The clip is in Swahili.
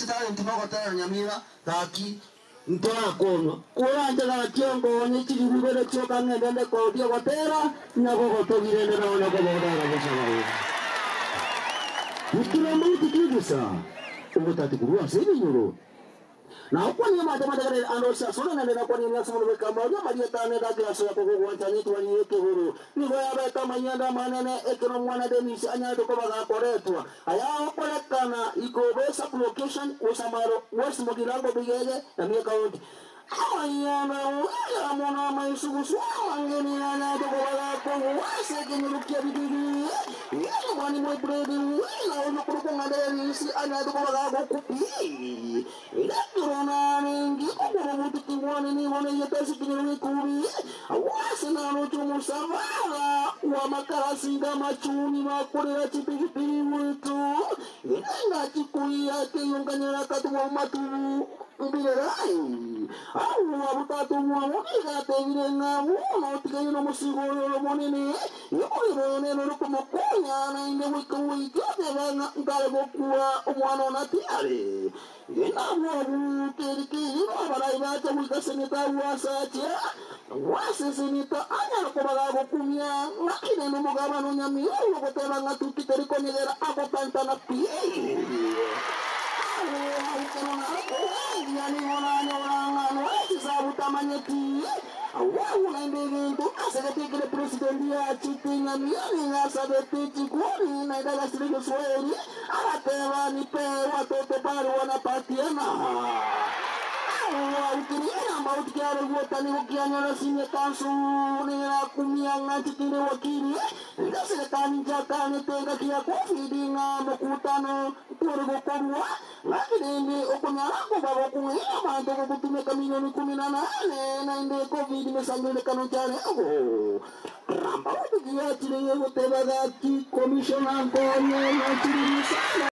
talent noko tena nyamira thaki ntoa kono kuranja na kiongo ni chiribere choka ngende ko dio gotera na go gotogire na ona go bodara gosaba ukira muti kidisa ubutati kurua sebi nyoro na ukwani mata gare anosa sona na na kwani na samu kama ya maria tane da glaso ko go wantani twani yeke huru ni go ya beta manyanda manene ekero mwana de misi anya to ko baga koretwa aya okolekana iko besa location usamaro west mogirango bigege na mi account ayana ya mona mai sugusu angeni na to ko baga ko wase ke nurukia bidiri ya mani mo bredi na ono ko ko ngade misi anya to ko baga ko kupi ila corona ningi ko mutu kiwani ni mona yetasi kinyo kubi awase na no chumo savara wa makarasi ngama chuni makorera chipigipiri wetu ina chikuya ke yonganyera katwa matu mbirai au abutatu mwamuka tevile ngamu no tikayino musigoro monene yoro neno ko mokonya na inde wiki bana ngale bokua omwana onatiare ina mwabu teriki abara ibata mukaseneta wasacha waseseneta anya ko bagago kumya nakine no mugaba no nyami yo ko tera ngatu kiteriko nyera ako pantana pie yani mona nyora no sabu tamanyeti awu na ndege to asete kile president ya chitinga ni na sabeti chikuri na dala siriko sweri atewa ni pe watoto bado wanapatiana ukiria mauti kiare wota ni ukianya na sinye kansu ni na kumia ngati kile wakili ndase kani jaka ni tenga kia kofidi nga mkutano kuri gokorwa lakini ndi okunyara ko babo kunya manto ko kutume kamilioni 18 na ndi covid mesangele kanu chane ramba ukiya chile yote baga ki commissioner ko na chile